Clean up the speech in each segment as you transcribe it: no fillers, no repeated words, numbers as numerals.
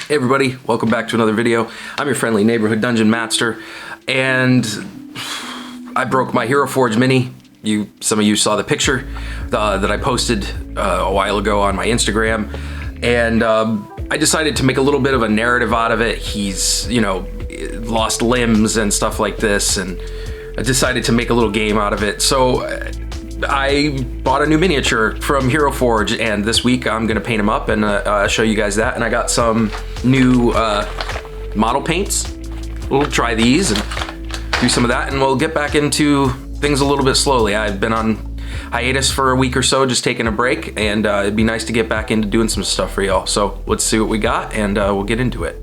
Hey everybody, welcome back to another video. I'm your friendly neighborhood dungeon master, and I broke my Heroforge mini. Some of you saw the picture that I posted a while ago on my Instagram, and I decided to make a little bit of a narrative out of it. He's, lost limbs and stuff like this, and I decided to make a little game out of it. So I bought a new miniature from Heroforge, and this week I'm gonna paint him up and show you guys that. And I got some new model paints. We'll try these and do some of that, and we'll get back into things a little bit slowly. I've been on hiatus for a week or so, just taking a break, and it'd be nice to get back into doing some stuff for y'all. So let's see what we got, and we'll get into it.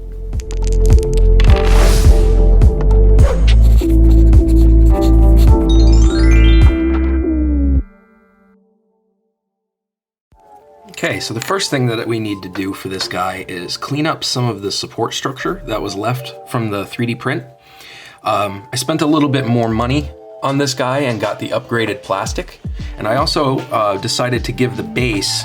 Okay, so the first thing that we need to do for this guy is clean up some of the support structure that was left from the 3D print. I spent a little bit more money on this guy and got the upgraded plastic. And I also decided to give the base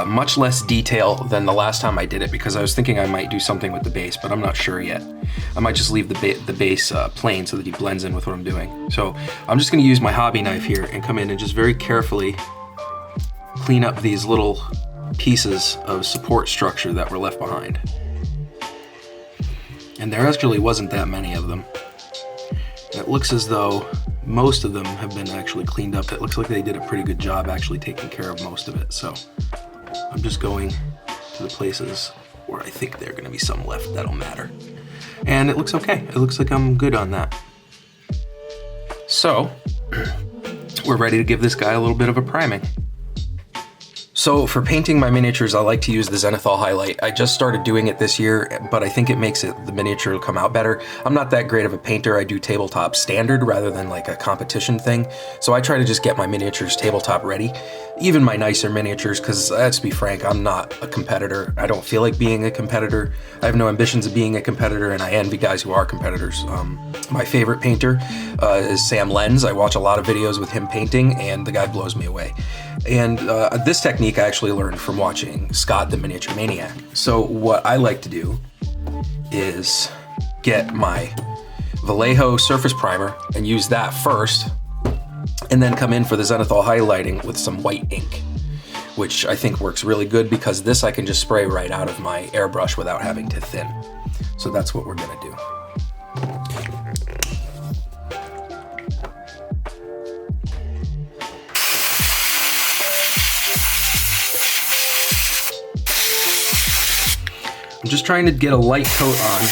much less detail than the last time I did it, because I was thinking I might do something with the base, but I'm not sure yet. I might just leave the base plain so that he blends in with what I'm doing. So I'm just gonna use my hobby knife here and come in and just very carefully clean up these little pieces of support structure that were left behind. And there actually wasn't that many of them. It looks as though most of them have been actually cleaned up. It looks like they did a pretty good job actually taking care of most of it. So I'm just going to the places where I think there are gonna be some left that'll matter. And it looks okay. It looks like I'm good on that. So we're ready to give this guy a little bit of a priming. So for painting my miniatures, I like to use the zenithal highlight. I just started doing it this year, but I think it makes the miniature come out better. I'm not that great of a painter. I do tabletop standard rather than like a competition thing. So I try to just get my miniatures tabletop ready, even my nicer miniatures, because let's be frank, I'm not a competitor. I don't feel like being a competitor. I have no ambitions of being a competitor, and I envy guys who are competitors. My favorite painter is Sam Lenz. I watch a lot of videos with him painting, and the guy blows me away. And this technique I actually learned from watching Scott the Miniature Maniac. So what I like to do is get my Vallejo surface primer and use that first, and then come in for the zenithal highlighting with some white ink, which I think works really good because this I can just spray right out of my airbrush without having to thin. So that's what we're gonna do. I'm just trying to get a light coat on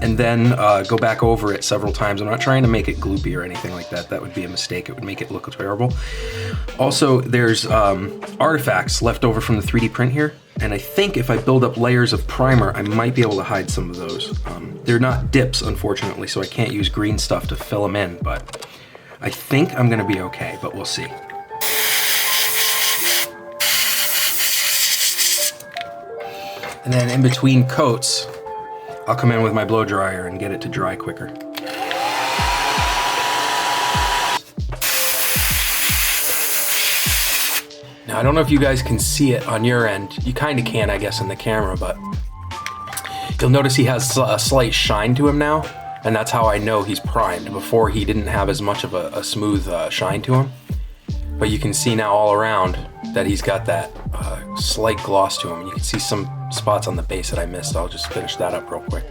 and then go back over it several times. I'm not trying to make it gloopy or anything like that. That would be a mistake. It would make it look terrible. Also, there's artifacts left over from the 3D print here, and I think if I build up layers of primer, I might be able to hide some of those. They're not dips, unfortunately, so I can't use green stuff to fill them in, but I think I'm gonna be okay, but we'll see. And then in between coats, I'll come in with my blow dryer and get it to dry quicker. Now, I don't know if you guys can see it on your end. You kind of can, I guess, in the camera, but you'll notice he has a slight shine to him now, and that's how I know he's primed. Before, he didn't have as much of a smooth shine to him. But you can see now all around that he's got that slight gloss to him. And you can see some spots on the base that I missed. I'll just finish that up real quick.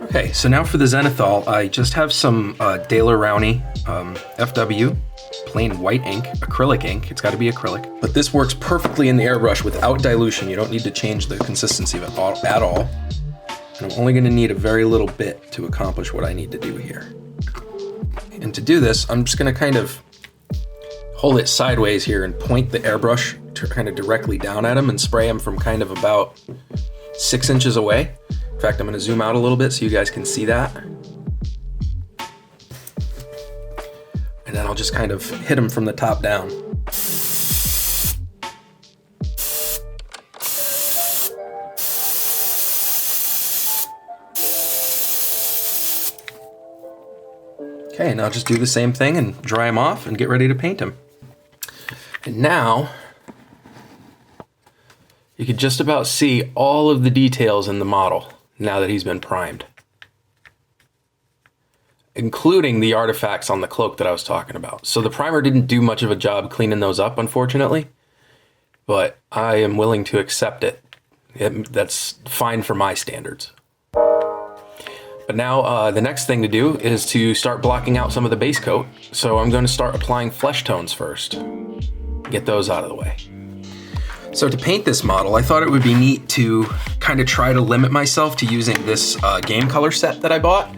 Okay, so now for the zenithal, I just have some Daler Rowney FW, plain white ink, acrylic ink. It's got to be acrylic. But this works perfectly in the airbrush without dilution. You don't need to change the consistency of it at all. And I'm only going to need a very little bit to accomplish what I need to do here. And to do this, I'm just going to kind of hold it sideways here and point the airbrush kind of directly down at him and spray him from kind of about 6 inches away. In fact, I'm going to zoom out a little bit so you guys can see that. And then I'll just kind of hit him from the top down. Okay, now just do the same thing and dry him off and get ready to paint him. And now You could just about see all of the details in the model now that he's been primed, including the artifacts on the cloak that I was talking about. So the primer didn't do much of a job cleaning those up, unfortunately, but I am willing to accept it. That's fine for my standards. But now the next thing to do is to start blocking out some of the base coat. So I'm going to start applying flesh tones first. Get those out of the way. So to paint this model, I thought it would be neat to kind of try to limit myself to using this game color set that I bought.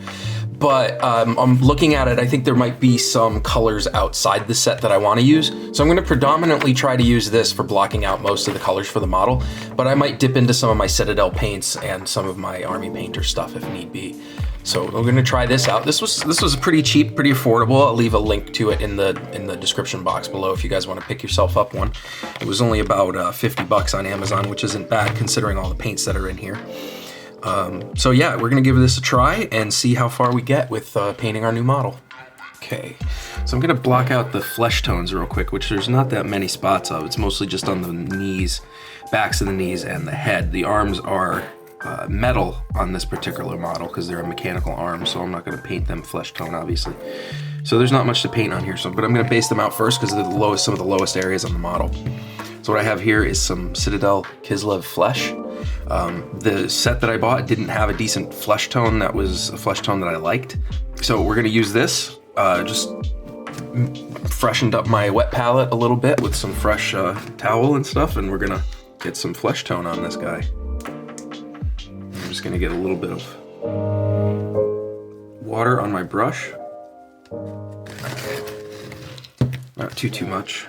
But I'm looking at it, I think there might be some colors outside the set that I want to use. So I'm going to predominantly try to use this for blocking out most of the colors for the model, but I might dip into some of my Citadel paints and some of my Army Painter stuff if need be. So we're going to try this out. This was pretty cheap, pretty affordable. I'll leave a link to it in the description box below if you guys want to pick yourself up one. It was only about 50 bucks on Amazon, which isn't bad considering all the paints that are in here. So yeah, we're gonna give this a try and see how far we get with painting our new model. Okay, so I'm gonna block out the flesh tones real quick, which there's not that many spots of. It's mostly just on the knees, backs of the knees, and the head. The arms are metal on this particular model because they're a mechanical arm, so I'm not gonna paint them flesh tone, obviously. So there's not much to paint on here, but I'm gonna base them out first because they're some of the lowest areas on the model. So what I have here is some Citadel Kislev flesh. The set that I bought didn't have a decent flesh tone that was a flesh tone that I liked. So we're gonna use this, just freshened up my wet palette a little bit with some fresh towel and stuff, and we're gonna get some flesh tone on this guy. I'm just gonna get a little bit of water on my brush. Not too much.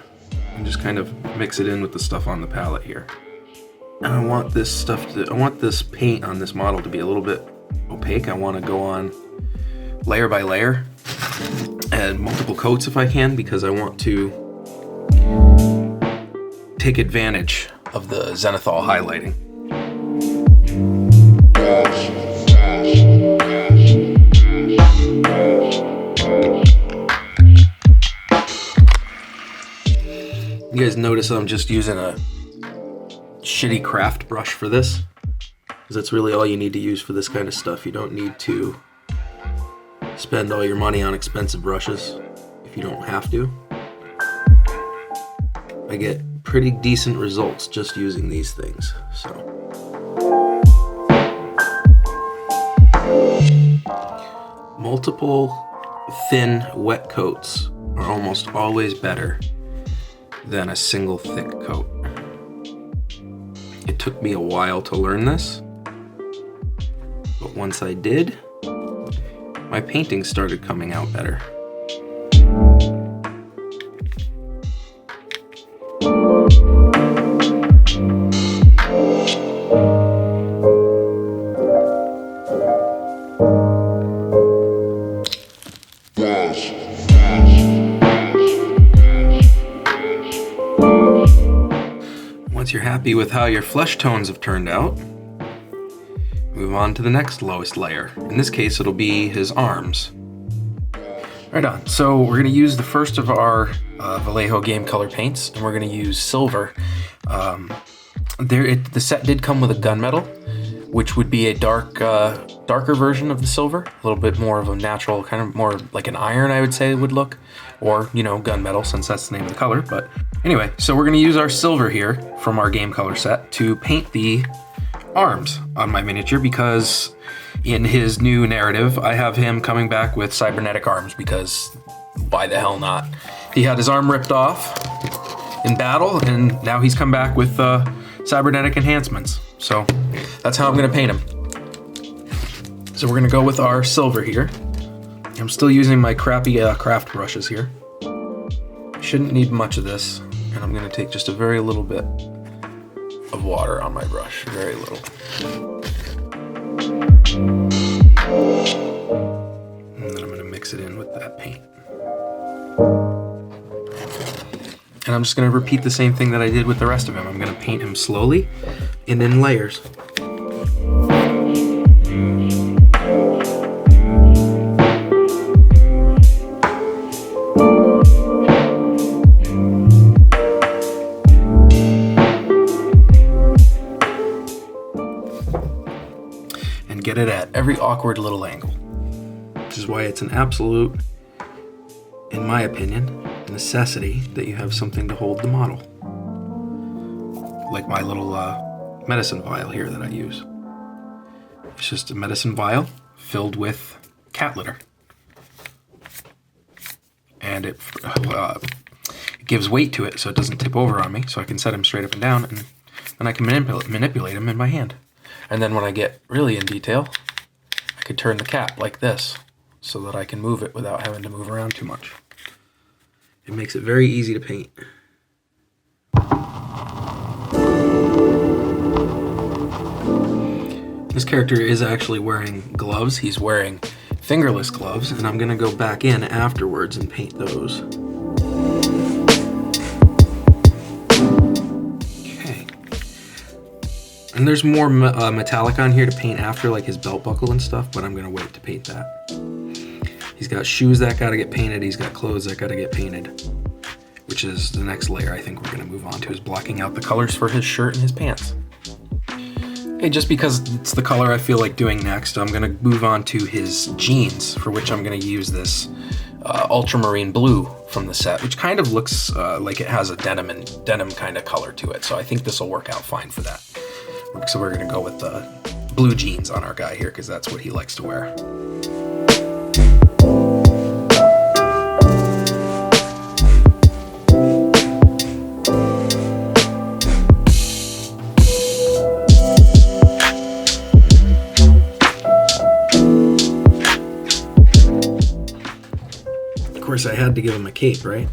And just kind of mix it in with the stuff on the palette here. And I want this paint on this model to be a little bit opaque. I want to go on layer by layer and multiple coats if I can, because I want to take advantage of the zenithal highlighting. You guys notice I'm just using a shitty craft brush for this, because that's really all you need to use for this kind of stuff. You don't need to spend all your money on expensive brushes if you don't have to. I get pretty decent results just using these things, so. Multiple thin wet coats are almost always better than a single thick coat. It took me a while to learn this, but once I did, my painting started coming out better. Once you're happy with how your flesh tones have turned out, move on to the next lowest layer. In this case, it'll be his arms. Right on. So we're going to use the first of our Vallejo game color paints, and we're going to use silver. The set did come with a gunmetal, which would be a darker version of the silver, a little bit more of a natural, kind of more like an iron, I would say it would look, or, you know, gunmetal, since that's the name of the color. But anyway, so we're going to use our silver here from our game color set to paint the arms on my miniature, because in his new narrative, I have him coming back with cybernetic arms, because why the hell not? He had his arm ripped off in battle, and now he's come back with cybernetic enhancements. So that's how I'm going to paint him. So we're going to go with our silver here. I'm still using my crappy craft brushes here. Shouldn't need much of this, and I'm going to take just a very little bit of water on my brush, very little. And then I'm going to mix it in with that paint. And I'm just going to repeat the same thing that I did with the rest of him. I'm going to paint him slowly and in layers. and get it at every awkward little angle. Which is why it's an absolute, in my opinion, necessity that you have something to hold the model. Like my little medicine vial here that I use. It's just a medicine vial filled with cat litter. And it gives weight to it so it doesn't tip over on me, so I can set him straight up and down, and then I can manipulate him in my hand. And then when I get really in detail, I could turn the cap like this so that I can move it without having to move around too much. It makes it very easy to paint. This character is actually wearing gloves. He's wearing fingerless gloves, and I'm gonna go back in afterwards and paint those. Okay. And there's more metallic on here to paint after, like his belt buckle and stuff, but I'm gonna wait to paint that. He's got shoes that gotta get painted, he's got clothes that gotta get painted, which is the next layer I think we're gonna move on to, is blocking out the colors for his shirt and his pants. Okay, just because it's the color I feel like doing next, I'm gonna move on to his jeans, for which I'm gonna use this ultramarine blue from the set, which kind of looks like it has a denim kind of color to it. So I think this will work out fine for that. So we're gonna go with the blue jeans on our guy here, because that's what he likes to wear. Of course, I had to give him a cape, right?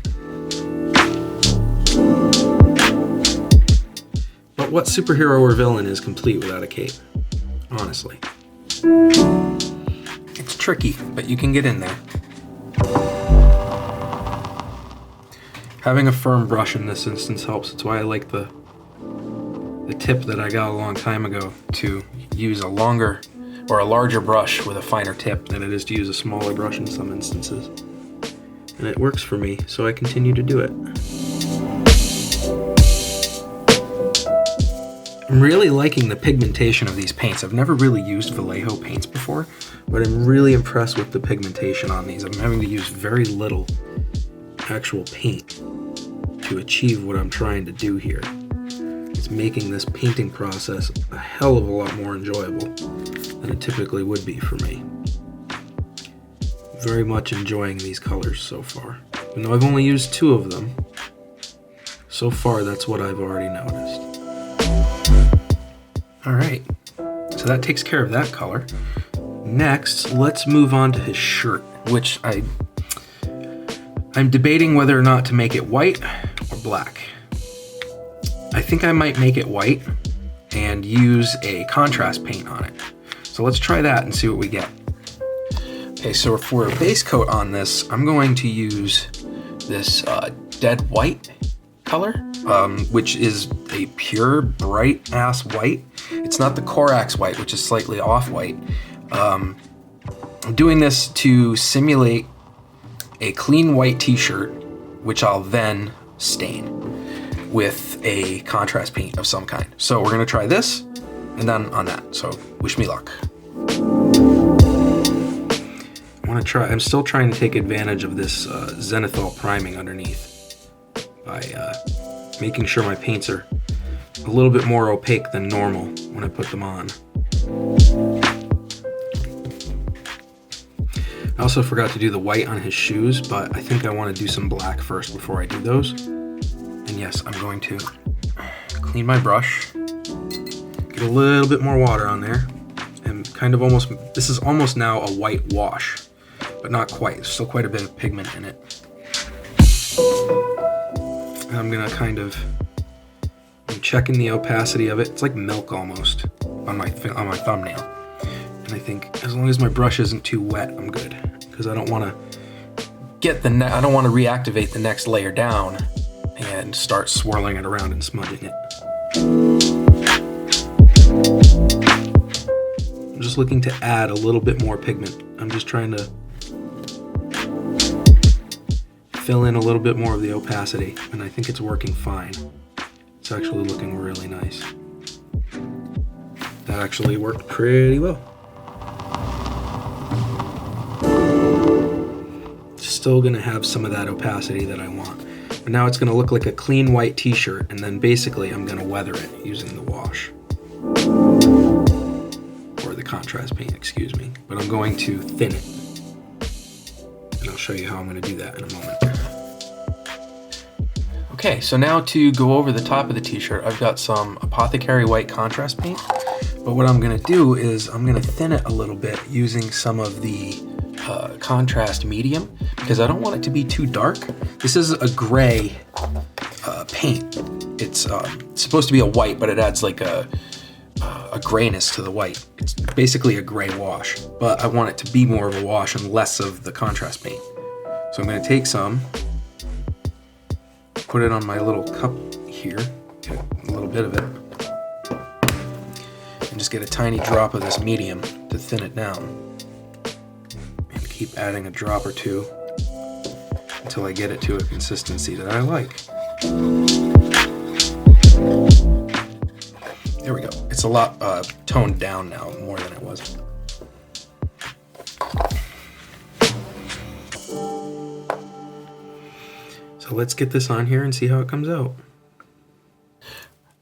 But what superhero or villain is complete without a cape? Honestly. It's tricky, but you can get in there. Having a firm brush in this instance helps. That's why I like the tip that I got a long time ago to use a longer or a larger brush with a finer tip than it is to use a smaller brush in some instances. And it works for me, so I continue to do it. I'm really liking the pigmentation of these paints. I've never really used Vallejo paints before, but I'm really impressed with the pigmentation on these. I'm having to use very little actual paint to achieve what I'm trying to do here. It's making this painting process a hell of a lot more enjoyable than it typically would be for me. Very much enjoying these colors so far. Even though I've only used 2 of them, so far that's what I've already noticed. Alright, so that takes care of that color. Next, let's move on to his shirt, which I'm debating whether or not to make it white or black. I think I might make it white and use a contrast paint on it. So let's try that and see what we get. Okay, so for a base coat on this, I'm going to use this dead white color, which is a pure bright ass white. It's not the Corax white, which is slightly off white. I'm doing this to simulate a clean white t-shirt, which I'll then stain with a contrast paint of some kind. So we're gonna try this and then on that. So wish me luck. I'm still trying to take advantage of this zenithal priming underneath by making sure my paints are a little bit more opaque than normal when I put them on. I also forgot to do the white on his shoes, but I think I want to do some black first before I do those. And yes, I'm going to clean my brush, get a little bit more water on there, and kind of almost, this is almost now a white wash. But not quite, there's still quite a bit of pigment in it. And I'm gonna I'm checking the opacity of it. It's like milk almost on my thumbnail. And I think as long as my brush isn't too wet, I'm good. Because I don't wanna I don't wanna reactivate the next layer down and start swirling it around and smudging it. I'm just looking to add a little bit more pigment. I'm just trying to fill in a little bit more of the opacity, and I think it's working fine. It's actually looking really nice. That actually worked pretty well. Still gonna have some of that opacity that I want. But now it's gonna look like a clean white t-shirt, and then basically I'm gonna weather it using the wash. Or the contrast paint, excuse me. But I'm going to thin it. And I'll show you how I'm gonna do that in a moment. Okay, so now to go over the top of the t-shirt, I've got some Apothecary white contrast paint. But what I'm gonna do is I'm gonna thin it a little bit using some of the contrast medium, because I don't want it to be too dark. This is a gray paint. It's supposed to be a white, but it adds like a grayness to the white. It's basically a gray wash, but I want it to be more of a wash and less of the contrast paint. So I'm gonna take some, put it on my little cup here, get a little bit of it, and just get a tiny drop of this medium to thin it down. And keep adding a drop or two until I get it to a consistency that I like. There we go. It's a lot toned down now, more than it was. So let's get this on here and see how it comes out.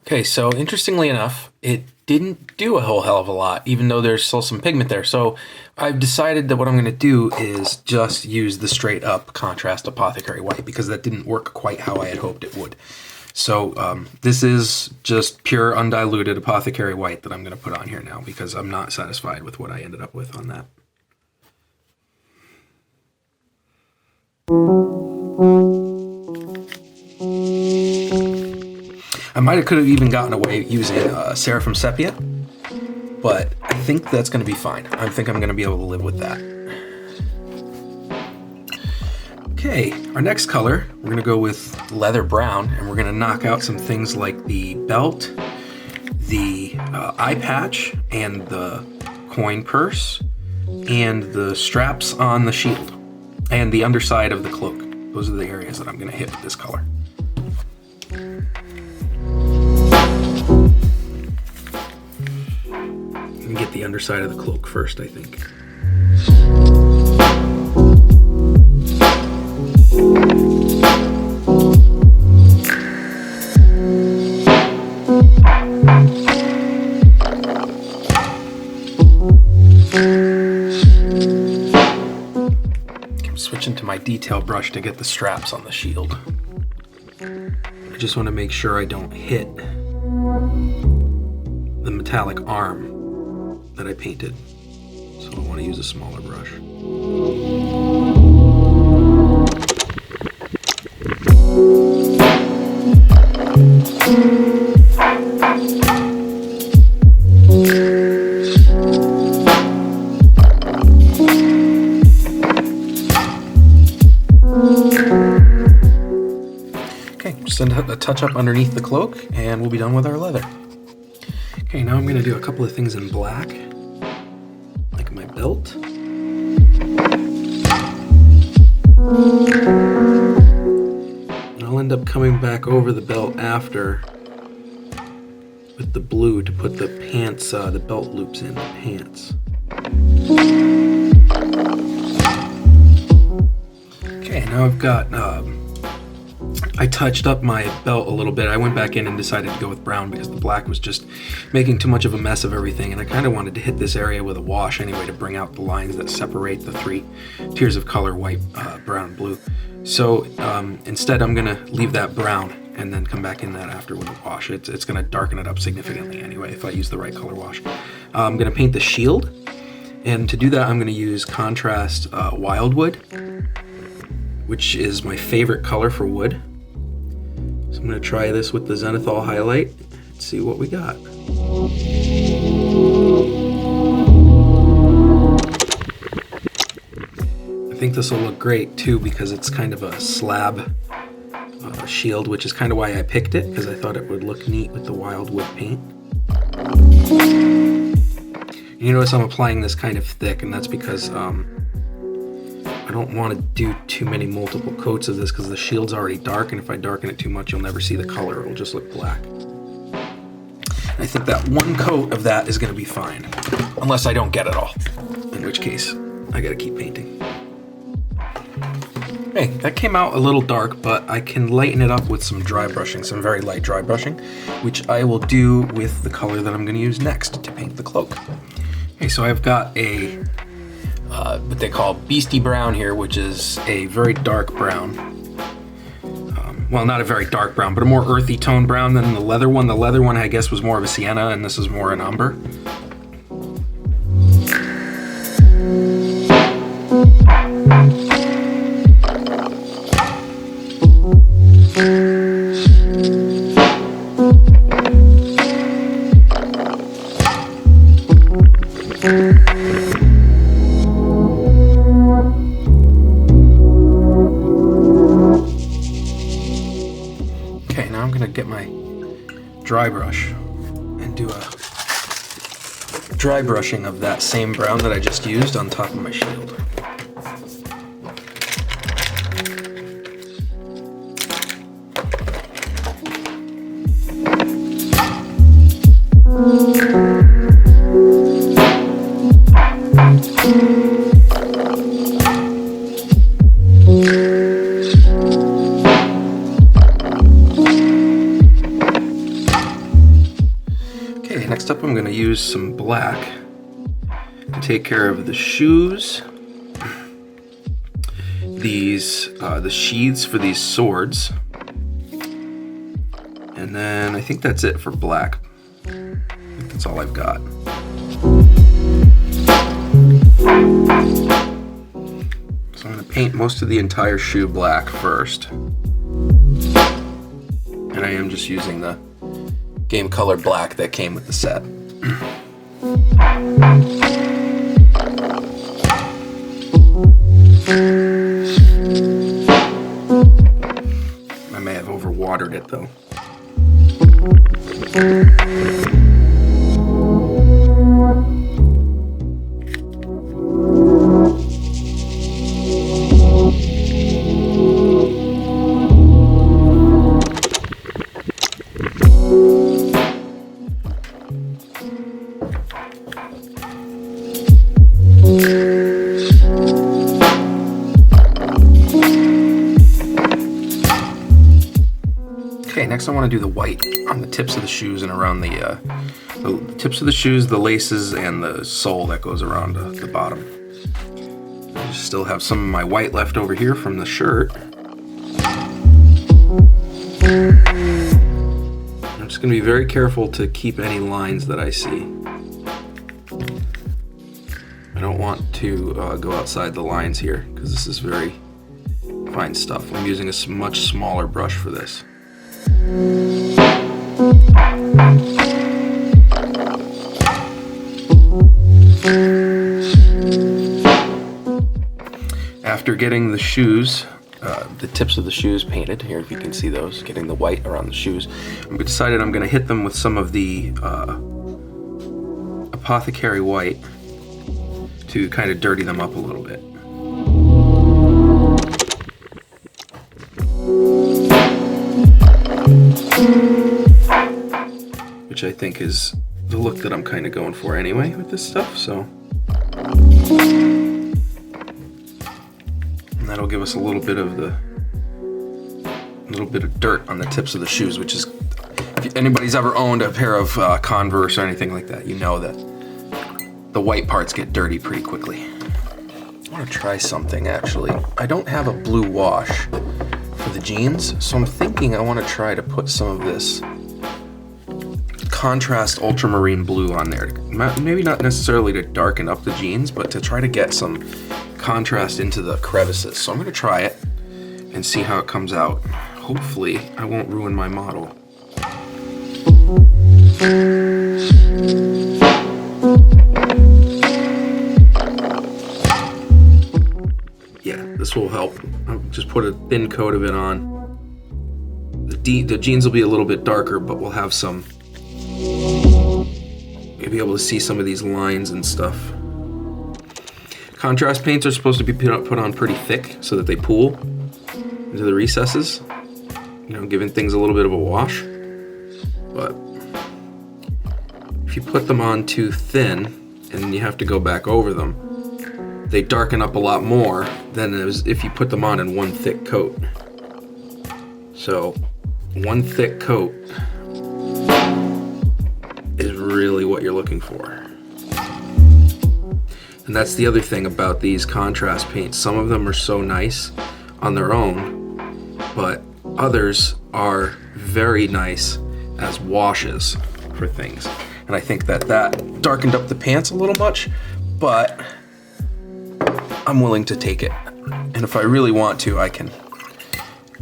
Okay, so interestingly enough, it didn't do a whole hell of a lot, even though there's still some pigment there. So I've decided that what I'm going to do is just use the straight up contrast Apothecary white, because that didn't work quite how I had hoped it would. So this is just pure undiluted Apothecary white that I'm going to put on here now, because I'm not satisfied with what I ended up with on that. I could have even gotten away using Seraphim Sepia, but I think that's going to be fine. I think I'm going to be able to live with that. Okay, our next color, we're going to go with Leather Brown, and we're going to knock out some things like the belt, the eye patch, and the coin purse, and the straps on the shield, and the underside of the cloak. Those are the areas that I'm going to hit with this color. Get the underside of the cloak first, I think. I'm switching to my detail brush to get the straps on the shield. I just want to make sure I don't hit the metallic arm that I painted, so I want to use a smaller brush. Okay, just a touch up underneath the cloak, and we'll be done with our leather. Okay, now I'm going to do a couple of things in black, like my belt. And I'll end up coming back over the belt after with the blue to put the pants, the belt loops in the pants. Okay, now I've got I touched up my belt a little bit. I went back in and decided to go with brown because the black was just making too much of a mess of everything, and I kind of wanted to hit this area with a wash anyway to bring out the lines that separate the three tiers of color, white, brown, and blue. So instead I'm going to leave that brown and then come back in that after with a wash. It's going to darken it up significantly anyway if I use the right color wash. I'm going to paint the shield, and to do that I'm going to use contrast Wildwood, which is my favorite color for wood. So I'm going to try this with the zenithal highlight and see what we got. I think this will look great too because it's kind of a slab shield, which is kind of why I picked it, because I thought it would look neat with the Wildwood paint. You notice I'm applying this kind of thick, and that's because I don't want to do too many multiple coats of this because the shield's already dark, and if I darken it too much, you'll never see the color. It'll just look black. I think that one coat of that is gonna be fine. Unless I don't get it all. In which case, I gotta keep painting. Hey, that came out a little dark, but I can lighten it up with some dry brushing, some very light dry brushing, which I will do with the color that I'm gonna use next to paint the cloak. Okay, so I've got a, what they call Beastie Brown here, which is a very dark brown. Well, not a very dark brown, but a more earthy tone brown than the leather one. The leather one, I guess, was more of a sienna, and this is more an umber. Get my dry brush and do a dry brushing of that same brown that I just used on top of my shield. Next up, I'm going to use some black to take care of the shoes, these the sheaths for these swords, and then I think that's it for black. I think that's all I've got. So I'm going to paint most of the entire shoe black first, and I am just using the game color black that came with the set. I may have overwatered it though. Next I want to do the white on the tips of the shoes and around the tips of the shoes, the laces, and the sole that goes around the bottom. I still have some of my white left over here from the shirt. I'm just going to be very careful to keep any lines that I see. I don't want to go outside the lines here because this is very fine stuff. I'm using a much smaller brush for this. After getting the shoes, the tips of the shoes painted, here if you can see those, getting the white around the shoes, I decided I'm going to hit them with some of the apothecary white to kind of dirty them up a little bit. Which I think is the look that I'm kind of going for anyway with this stuff, so. And that'll give us a little bit of dirt on the tips of the shoes, which is, if anybody's ever owned a pair of Converse or anything like that, you know that the white parts get dirty pretty quickly. I want to try something actually. I don't have a blue wash for the jeans, so I'm thinking I want to try to put some of this contrast ultramarine blue on there. Maybe not necessarily to darken up the jeans, but to try to get some contrast into the crevices. So I'm going to try it and see how it comes out. Hopefully I won't ruin my model. Yeah, this will help. I'll just put a thin coat of it on. The jeans will be a little bit darker, but we'll have some, you'll be able to see some of these lines and stuff. Contrast paints are supposed to be put on pretty thick so that they pool into the recesses, you know, giving things a little bit of a wash. But if you put them on too thin and you have to go back over them, they darken up a lot more than if you put them on in one thick coat. So one thick coat is really what you're looking for. And that's the other thing about these contrast paints. Some of them are so nice on their own, but others are very nice as washes for things. And I think that darkened up the pants a little much, but I'm willing to take it. And if I really want to, I can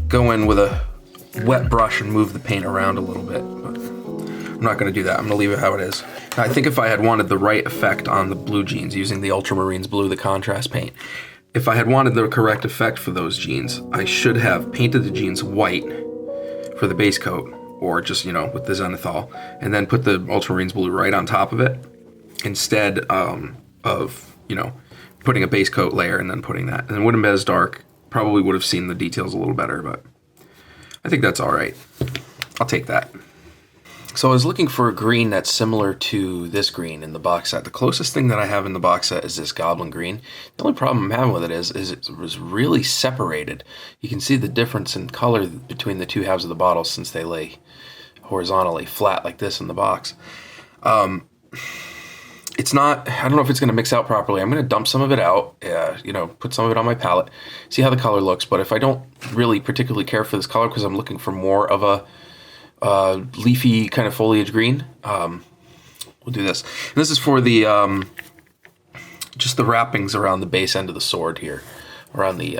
go in with a wet brush and move the paint around a little bit. But I'm not gonna do that. I'm gonna leave it how it is. I think if I had wanted the right effect on the blue jeans using the Ultramarines blue, the contrast paint, if I had wanted the correct effect for those jeans, I should have painted the jeans white for the base coat, or just, you know, with the zenithal, and then put the Ultramarines blue right on top of it, instead of, you know, putting a base coat layer and then putting that. And it wouldn't be as dark. Probably would have seen the details a little better, but I think that's all right. I'll take that. So I was looking for a green that's similar to this green in the box set. The closest thing that I have in the box set is this Goblin green. The only problem I'm having with it is it was really separated. You can see the difference in color between the two halves of the bottle since they lay horizontally flat like this in the box. It's not, I don't know if it's going to mix out properly. I'm going to dump some of it out, you know, put some of it on my palette, see how the color looks. But if I don't really particularly care for this color because I'm looking for more of a leafy kind of foliage green, we'll do this. And this is for the just the wrappings around the base end of the sword here, around the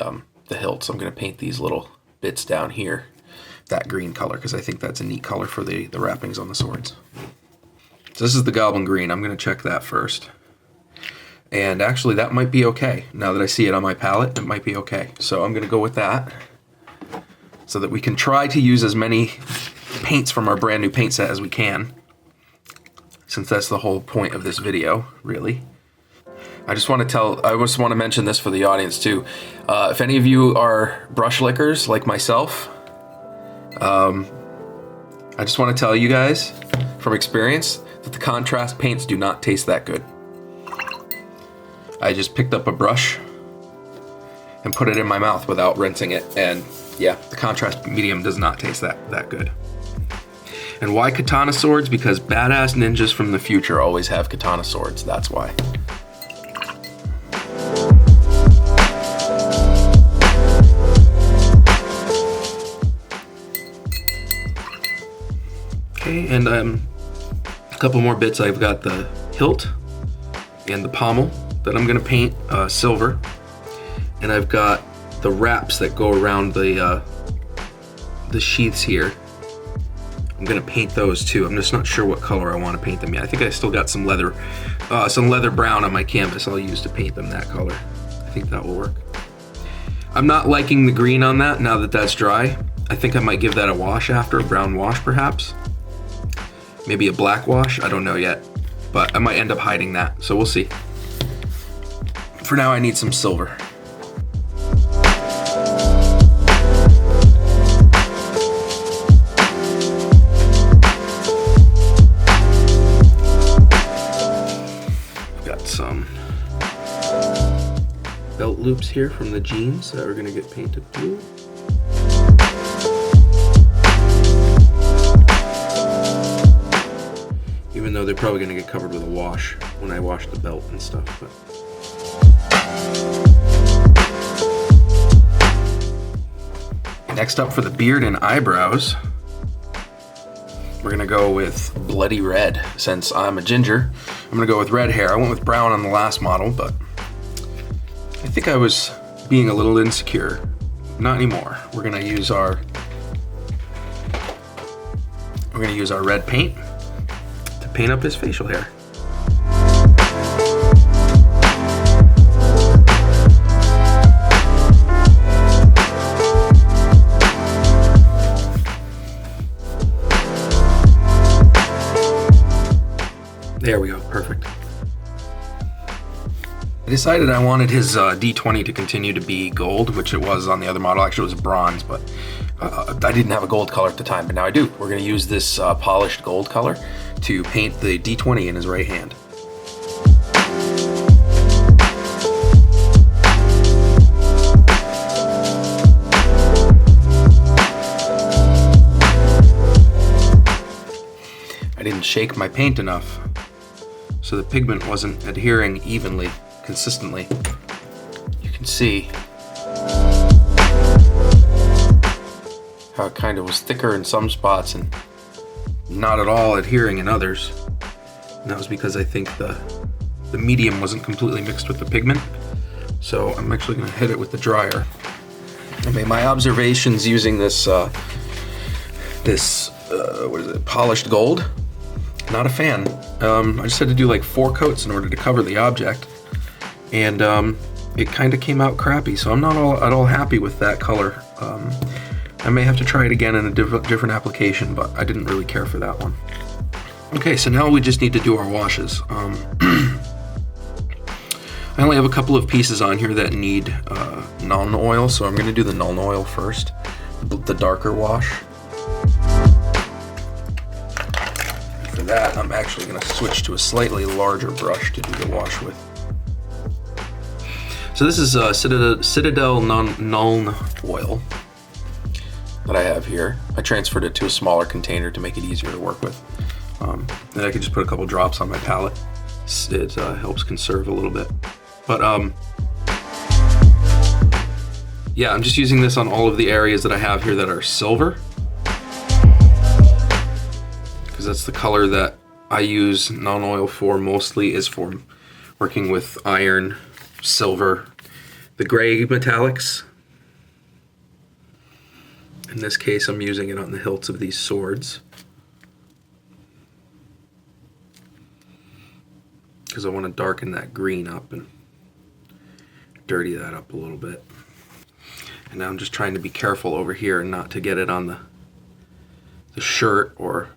hilt. So I'm going to paint these little bits down here, that green color, because I think that's a neat color for the wrappings on the swords. So this is the Goblin green. I'm going to check that first. And actually that might be okay. Now that I see it on my palette, it might be okay. So I'm going to go with that so that we can try to use as many paints from our brand new paint set as we can, since that's the whole point of this video, really. I just want to mention this for the audience too. If any of you are brush lickers like myself, I just want to tell you guys from experience that the contrast paints do not taste that good. I just picked up a brush and put it in my mouth without rinsing it, and yeah, the contrast medium does not taste that good. And why katana swords? Because badass ninjas from the future always have katana swords, that's why. Okay, and a couple more bits. I've got the hilt and the pommel that I'm gonna paint silver, and I've got the wraps that go around the sheaths here. I'm gonna paint those too. I'm just not sure what color I want to paint them yet. I think I still got some leather brown on my canvas I'll use to paint them that color. I think that will work. I'm not liking the green on that now that that's dry. I think I might give that a wash after, a brown wash perhaps. Maybe a black wash, I don't know yet. But I might end up hiding that, so we'll see. For now I need some silver. Some belt loops here from the jeans that are going to get painted blue. Even though they're probably going to get covered with a wash when I wash the belt and stuff. But next up for the beard and eyebrows, we're gonna go with bloody red. Since I'm a ginger, I'm gonna go with red hair. I went with brown on the last model, but I think I was being a little insecure. Not anymore. We're gonna use our red paint to paint up his facial hair. There we go, perfect. I decided I wanted his D20 to continue to be gold, which it was on the other model. Actually, it was bronze, but I didn't have a gold color at the time, but now I do. We're gonna use this polished gold color to paint the D20 in his right hand. I didn't shake my paint enough, so the pigment wasn't adhering evenly, consistently. You can see how it kind of was thicker in some spots and not at all adhering in others. And that was because I think the medium wasn't completely mixed with the pigment. So I'm actually going to hit it with the dryer. I made my observations using this polished gold. Not a fan. I just had to do like 4 coats in order to cover the object, and it kind of came out crappy, so I'm not at all happy with that color. I may have to try it again in a different application, but I didn't really care for that one. Okay, so now we just need to do our washes. I only have a couple of pieces on here that need Nuln oil, so I'm going to do the Nuln oil first, the darker wash. For that, I'm actually going to switch to a slightly larger brush to do the wash with. So this is Citadel Nuln oil that I have here. I transferred it to a smaller container to make it easier to work with. And I could just put a couple drops on my palette. It helps conserve a little bit. But yeah, I'm just using this on all of the areas that I have here that are silver, because that's the color that I use Nuln oil for mostly, is for working with iron, silver, the gray metallics. In this case, I'm using it on the hilts of these swords because I want to darken that green up and dirty that up a little bit. And now I'm just trying to be careful over here and not to get it on the shirt or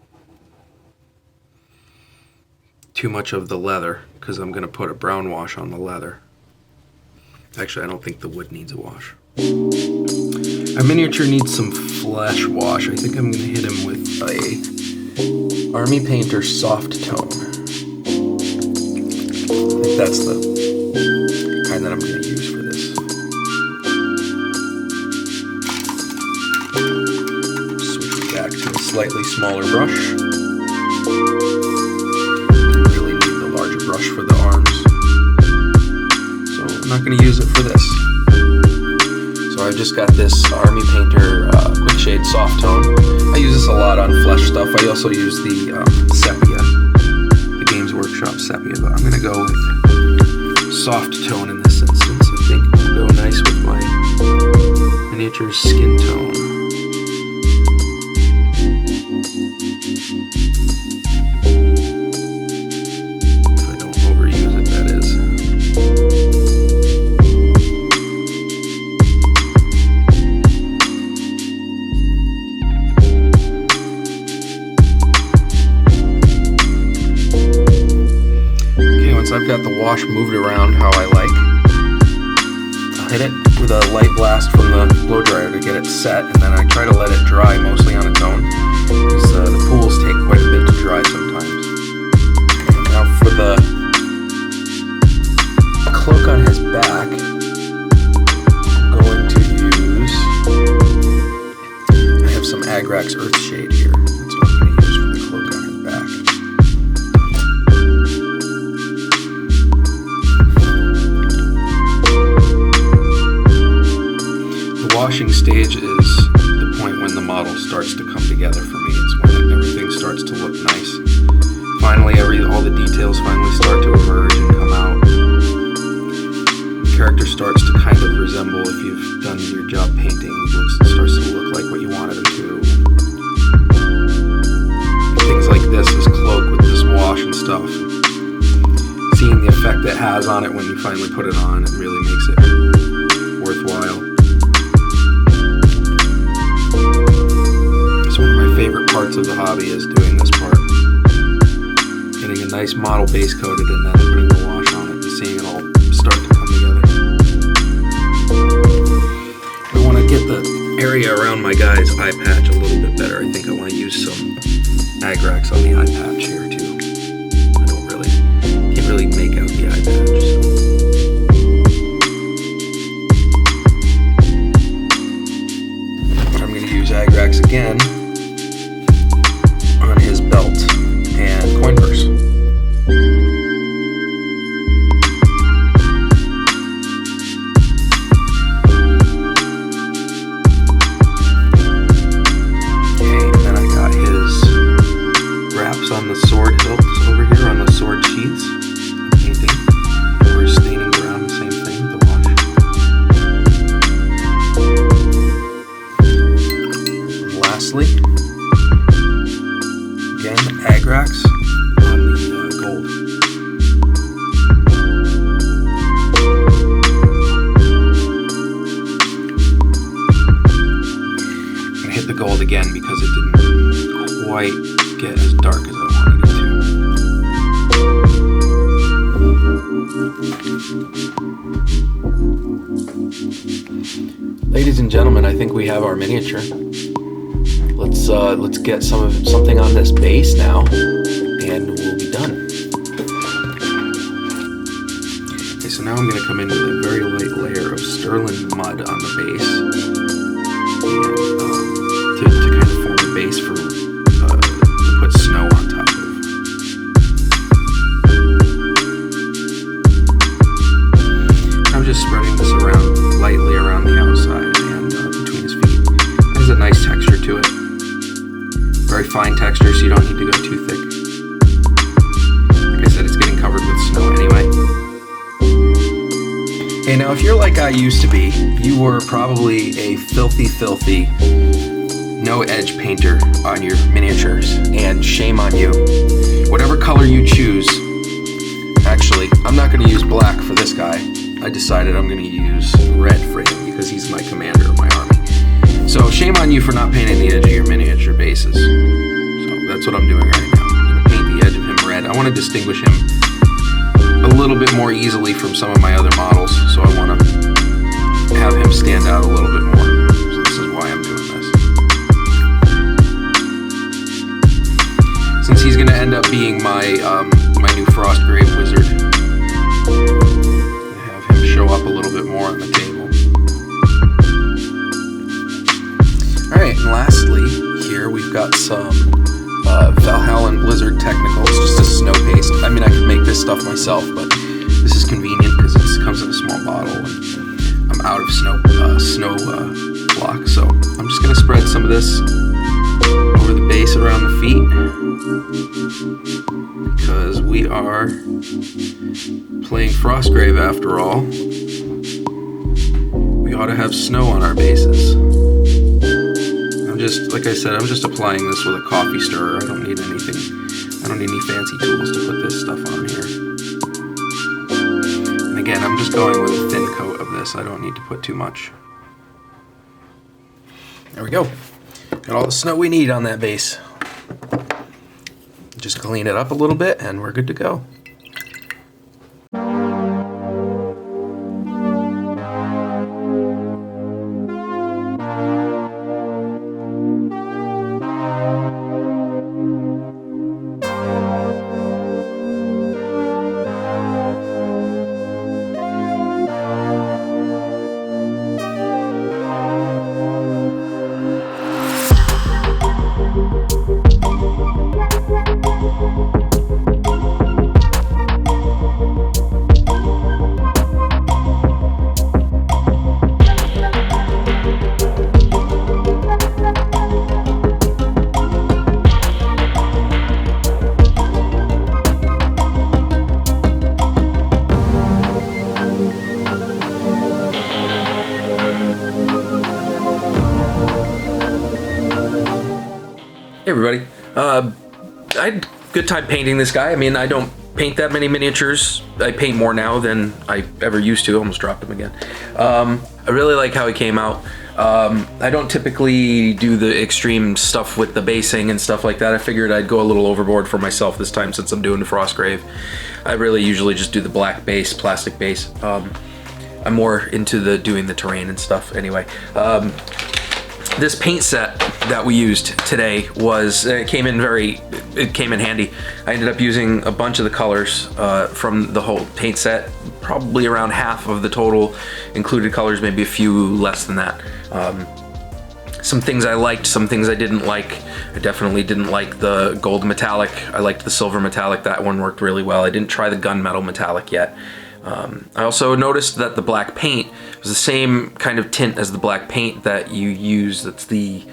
too much of the leather, because I'm going to put a brown wash on the leather. Actually, I don't think the wood needs a wash. Our miniature needs some flesh wash. I think I'm going to hit him with a Army Painter soft tone. I think that's the kind that I'm going to use for this. Switch back to a slightly smaller brush. Brush for the arms, so I'm not going to use it for this. So I've just got this Army Painter Quick Shade Soft Tone. I use this a lot on flesh stuff. I also use the Sepia, the Games Workshop Sepia, but I'm going to go with Soft Tone in this instance. I think it will go nice with my miniature skin tone. I've got the wash moved around how I like. I'll hit it with a light blast from the blow dryer to get it set, and then I try to let it dry mostly on its own, because the pools take quite a bit to dry sometimes. And now for the cloak on his back, I'm going to use, I have some Agrax Earthshade here. That's what I'm going to use for the cloak on his back. Washing stage is the point when the model starts to come together for me. It's when everything starts to look nice. Finally, all the details finally start to emerge and come out. The character starts to kind of resemble, if you've done your job painting, it starts to look like what you wanted him to. Things like this cloak with this wash and stuff. Seeing the effect it has on it when you finally put it on, it really makes it worthwhile. Favorite parts of the hobby is doing this part. Getting a nice model base coated and then putting the wash on it and seeing it all start to come together. I want to get the area around my guy's eye patch a little bit better. I think I want to use some Agrax on the eye patch here too. again because it didn't quite get as dark as I wanted it to. Ladies and gentlemen, I think we have our miniature. Let's get something on this base now, and we'll be done. Okay, so now I'm going to come in with a very light layer of sterling mud on the base, and to kind of form a base for to put snow on top of. I'm just spreading this around lightly around the outside and between his feet. It has a nice texture to it. Very fine texture, so you don't need to go too thick. Like I said, it's getting covered with snow anyway. Hey, now if you're like I used to be, you were probably a filthy, no edge painter on your miniatures, and shame on you. Whatever color you choose, actually, I'm not going to use black for this guy. I decided I'm going to use red for him because he's my commander of my army. So shame on you for not painting the edge of your miniature bases. So that's what I'm doing right now. I'm going to paint the edge of him red. I want to distinguish him a little bit more easily from some of my other models, so I want to have him stand out a little bit more. So this is why I'm doing this. Since he's going to end up being my new Frostgrave wizard, have him show up a little bit more on the table. Alright, and lastly, here we've got some Vallejo and Blizzard Technicals, just a snow paste. I mean, I could make this stuff myself, but this is convenient because it comes in a small bottle, and I'm out of snow block, so I'm just going to spread some of this over the base around the feet, because we are playing Frostgrave after all. We ought to have snow on our bases. Like I said, I'm just applying this with a coffee stirrer. I don't need anything. I don't need any fancy tools to put this stuff on here. And again, I'm just going with a thin coat of this. I don't need to put too much. There we go. Got all the snow we need on that base. Just clean it up a little bit and we're good to go. Hey everybody, I had a good time painting this guy. I mean, I don't paint that many miniatures. I paint more now than I ever used to. Almost dropped him again. I really like how he came out. I don't typically do the extreme stuff with the basing and stuff like that. I figured I'd go a little overboard for myself this time since I'm doing the Frostgrave. I really usually just do the black base, plastic base. I'm more into doing the terrain and stuff anyway. This paint set that we used today it came in handy. I ended up using a bunch of the colors from the whole paint set, probably around half of the total included colors, maybe a few less than that. Some things I liked, some things I didn't like. I definitely didn't like the gold metallic. I liked the silver metallic. That one worked really well. I didn't try the gunmetal metallic yet. I also noticed that the black paint was the same kind of tint as the black paint that you use. It's the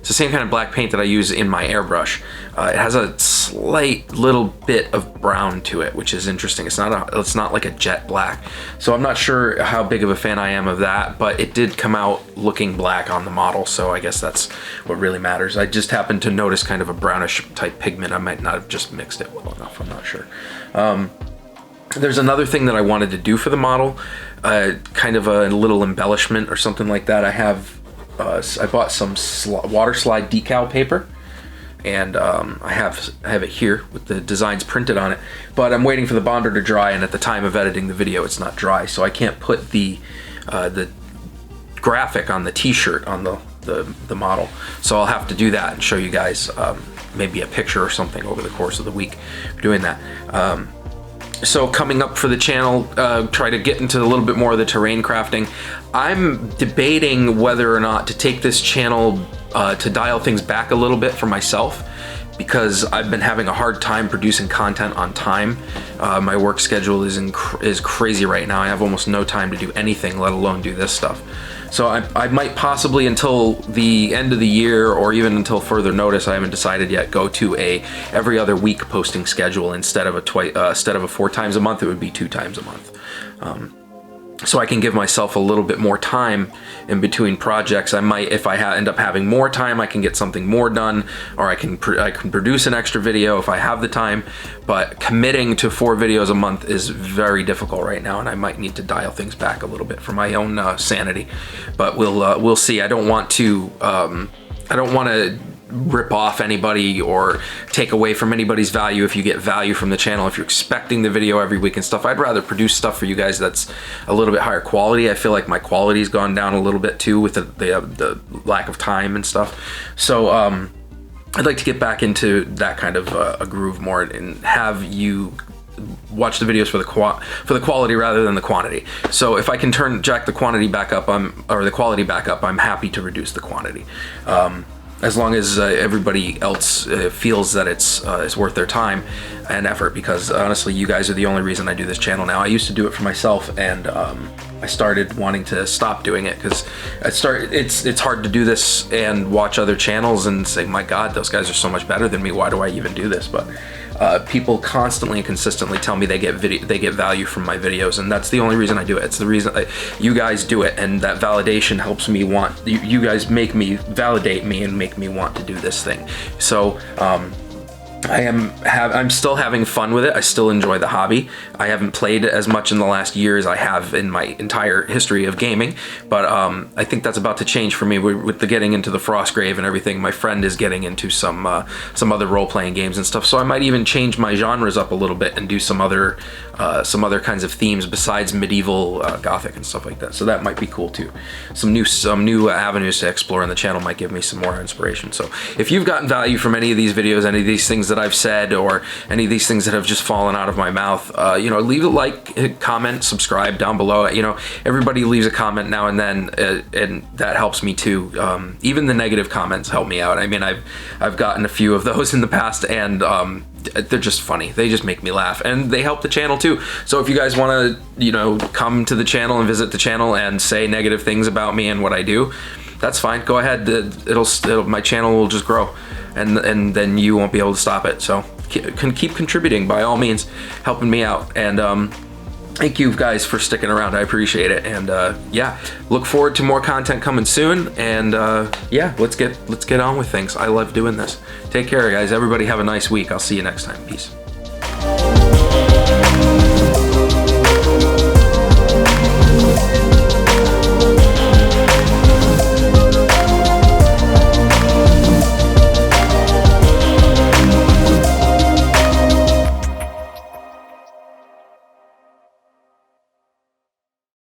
same kind of black paint that I use in my airbrush. It has a slight little bit of brown to it, which is interesting. It's not like a jet black. So I'm not sure how big of a fan I am of that, but it did come out looking black on the model. So I guess that's what really matters. I just happened to notice kind of a brownish type pigment. I might not have just mixed it well enough. I'm not sure. There's another thing that I wanted to do for the model, kind of a little embellishment or something like that. I have I bought some water slide decal paper, and I have it here with the designs printed on it, but I'm waiting for the bonder to dry, and at the time of editing the video it's not dry, so I can't put the graphic on the t-shirt on the model, so I'll have to do that and show you guys maybe a picture or something over the course of the week doing that. So coming up for the channel, try to get into a little bit more of the terrain crafting. I'm debating whether or not to take this channel to dial things back a little bit for myself, because I've been having a hard time producing content on time. My work schedule is crazy right now. I have almost no time to do anything, let alone do this stuff. So I might possibly, until the end of the year or even until further notice, I haven't decided yet, go to a every other week posting schedule instead of a 4 times a month. It would be 2 times a month. So I can give myself a little bit more time in between projects. I might, if I end up having more time, I can get something more done, or I can produce an extra video if I have the time. But committing to 4 videos a month is very difficult right now, and I might need to dial things back a little bit for my own sanity. But we'll see. I don't want to rip off anybody or take away from anybody's value if you get value from the channel. If you're expecting the video every week and stuff, I'd rather produce stuff for you guys that's a little bit higher quality. I feel like my quality's gone down a little bit too with the lack of time and stuff. So I'd like to get back into that kind of a groove more and have you watch the videos for the quality rather than the quantity. So if I can jack the quantity back up, or the quality back up, I'm happy to reduce the quantity. As long as everybody else feels that it's worth their time and effort, because honestly, you guys are the only reason I do this channel now. I used to do it for myself, and I started wanting to stop doing it because it's hard to do this and watch other channels and say, my God, those guys are so much better than me. Why do I even do this? But people constantly and consistently tell me they get value from my videos, and that's the only reason I do it. It's the reason you guys do it, and that validation helps me you guys make me validate me and make me want to do this thing. So I'm still having fun with it. I still enjoy the hobby. I haven't played as much in the last year as I have in my entire history of gaming, but I think that's about to change for me with the getting into the Frostgrave and everything. My friend is getting into some other role-playing games and stuff, so I might even change my genres up a little bit and do some other kinds of themes besides medieval gothic and stuff like that. So that might be cool too. Some new avenues to explore in the channel might give me some more inspiration. So if you've gotten value from any of these videos, any of these things that I've said, or any of these things that have just fallen out of my mouth, you know, leave a like, comment, subscribe down below. You know, everybody leaves a comment now and then, and that helps me too. Even the negative comments help me out. I mean, I've gotten a few of those in the past, and they're just funny. They just make me laugh, and they help the channel too. So if you guys want to, you know, come to the channel and visit the channel and say negative things about me and what I do, that's fine. Go ahead. My channel will just grow, and then you won't be able to stop it. So keep contributing by all means, helping me out. And thank you guys for sticking around. I appreciate it. And yeah, look forward to more content coming soon. And yeah, let's get on with things. I love doing this. Take care, guys. Everybody have a nice week. I'll see you next time. Peace.